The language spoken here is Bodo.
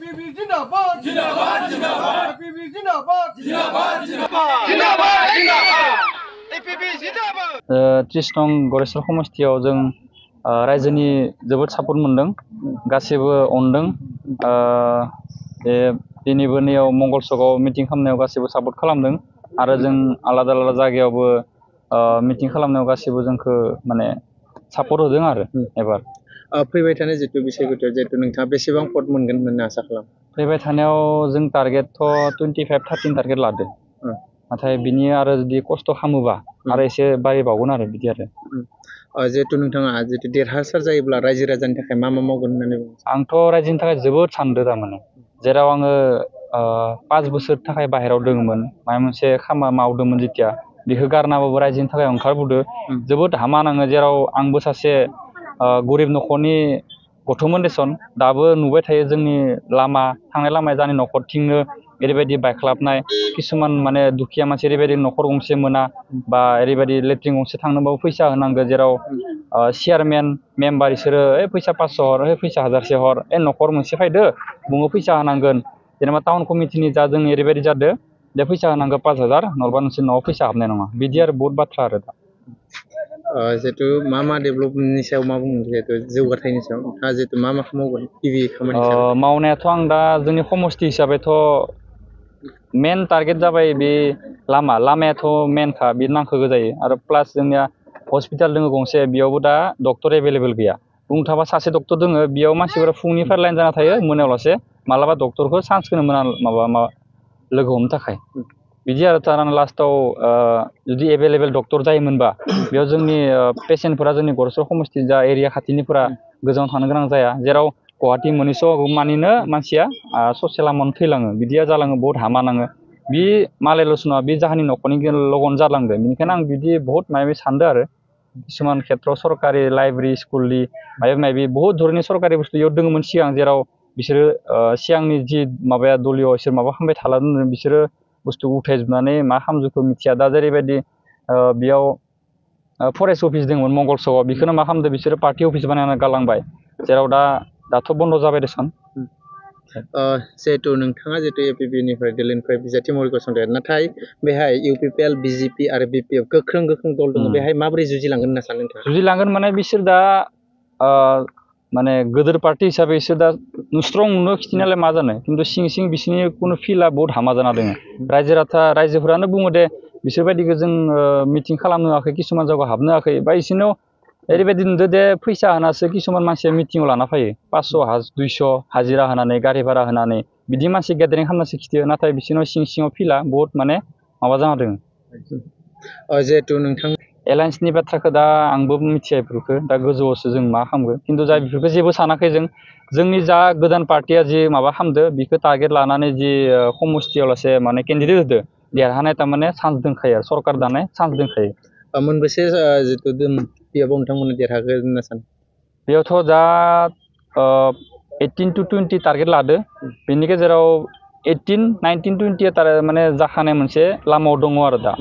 APP जिंदाबाद जिंदाबाद जिंदाबाद APP जिंदाबाद जिंदाबाद जिंदाबाद जिंदाबाद जिंदाबाद APP जिंदाबाद 30 नं गरेस्वर समष्टियाव जों रायजोनि जोबोद सापर्ट मोनदों गासिबो अनदों दिनैबो नैयाव मंगलसकआव मिटिं खालामनायाव गासिबो सापर्ट खालामदों आरो जों आलादा आलादा जायगायावबो मिटिं खालामनायाव गासिबो जोंखौ माने सापर्ट होदों आरो एबार फैबाय थानाय जितु बिसायख'थियाव जितु नोंथाङा बेसेबां भट मोनगोन होनना आसा खालाम फैबाय थानायाव जों टारगेटथ' 25-13 टारगेट लादों नाथाय बिनि आरो जुदि खस्थ' खालामोबा आरो एसे बारायबावगोन आरो बिदि आरो जितु नोंथाङा जितु देरहासार जायोब्ला रायजो राजानि थाखाय मा मा मावगोन होननानै बुङो आंथ' रायजोनि थाखाय जोबोद सानदों थारमाने जेराव आङो 5 बोसोर थाखाय बाहेरायाव दङमोन माबा मोनसे खामानि मावदोंमोन जेथिया बेखौ गारनाबाबो रायजोनि थाखाय ओंखारबोदों जोबोद हामा नाङो जेराव आंबो सासे गरिब न'खरनि गथ'मोन देसन दाबो नुबाय थायो जोंनि लामा थांनाय लामाया जानि न'खरथिंनो ओरैबायदि बायख्लाबनाय किसुमान माने दुखिया मानसि ओरैबायदि न'खर गंसे मोना बा ओरैबायदि लेट्रिन गंसे थांनोबाबो फैसा होनांगौ जेराव चेयारमेन मेम्बार बिसोरो फैसा 500 हर फैसा 1000 हर न'खर मोनसे फैदो बुङो फैसा होनांगोन जेनेबा टाउन कमिटिनि जा जों ओरैबायदि जादों दे फैसा होनांगौ 5000 नङाबा नोंसोर न'आव फैसा हाबनाय नङा बिदि आरो बहुत बाथ्रा आरो दा जितु मा डेभेलपमेन्टनि सायाव मा बुङो जितु जौगाथायनि सायाव नोंथाङा जितु मा खामावगोन गिबि खामानि मावनायाथ' आं दा जोंनि समष्टि हिसाबैथ' मेन टारगेट जाबाय बे लामायाथ' मेनखा बे नांखागौ जायो आरो प्लास जोंनिया हस्पिटाल दङ गंसे बेयावबो दा डक्टर एभेलेबल गैया बुंनो थाङोबा सासे डक्टर दङ बेयाव मानसिफोरा फुंनिफ्राय लाइन जाना थायो मोनायावलासे मालाबा डक्टरखौ चान्सखौनो मोना माबा लोगो हमनो थाखाय बिदि आरो थारमाने लास्टाव जुदि एभेलेबल डक्टर जायोमोनबा बेयाव जोंनि पेसेन्टफोरा जोंनि गरेस्वर समष्टि जा एरिया खाथिनिफोरा गोजानाव थांनो गोनां जाया जेराव गुवाहाटि मोनहैस'मानिनो मानसिया ससे लामायावनो थैलाङो बिदिया जालाङो बहुत हामा नाङो बे मालायल'सो नङा बे जाहोननि न'खरनि लगन जालांदों बेनिखायनो आं बिदि बहुत माबा सानदों आरो किसुमान खेत्रआव सरकारि लाइब्रेरि स्कुलनि माबा बहुत धरननि सरकारि बुस्थु बेयाव दङमोन सिगां जेराव बिसोरो सिगांनि जि माबाया दलिय बिसोर माबा खालामबाय थालांदों बिसोरो बुस्थु उथायजोबनानै मा खालामजोबखो मिथिया दा जेरैबायदि बेयाव फरेस्ट अफिस दंमोन मंगलसकआव बेखौनो मा खालामदों बिसोरो पार्टि अफिस बानायनानै गालांबाय जेराव दाथ' बन्द' जाबाय देसन जिहेतु नोंथाङा जितु एपिपिनिफ्राय दिल्लीनिफ्राय बिजाथि महरै गसंदों नाथाय बेहाय इउपिपिएल बिजेपि आरो बिपिएफ गोख्रों दल दङ बेहाय माबोरै जुजिलांगोन होनना सानो नोंथाङा जुजिलांगोन माने बिसोर दा माने गोदोर पार्टि हिसाबै बिसोर दा स्ट्रं नुनो खिथिनालाय मा जानो खिन्थु सिं बिसोरनि कुनु फिल्डआ बहुत हामा जाना दङ रायजोफोरानो बुङो दे बिसोरबायदिखौ जों मिटिं खालामनो होआखै किसुमान जायगायाव हाबनो होआखै बा बिसोरनाव ओरैबायदि नुदों दे फैसा होनासो किसुमान मानसिया मिटिङाव लाना फैयो 500 200 हाजिरा होनानै गारि भारा होनानै बिदि मानसि गेदारिं खालामनासो खिथियो नाथाय बिसोरनाव सिङाव फिल्डआ बहुत माने माबा जाना दङ जिहेतु नोंथां एलायन्सनि बाथ्राखौ दा आंबो मिथिया बेफोरखौ दा गोजौआवसो जों मा खालामगोन खिन्थु जा बेफोरखौ जेबो सानाखै जोंनि जा गोदान पार्टिया जि माबा खालामदो बेखौ टारगेट लानानै जि समष्टियाव लासे माने केन्डिडेट होदो देरहानाय थारमाने चान्स दंखायो आरो सरकार दानाय चान्स दंखायो मोनबेसे जितु बेयाव नोंथांमोना देरहागोन होनना सानो बेयावथ' दा 18 to 20 टारगेट लादो बेनि गेजेराव 18, 19, 20 माने जाखानाय मोनसे लामायाव दङ आरो दा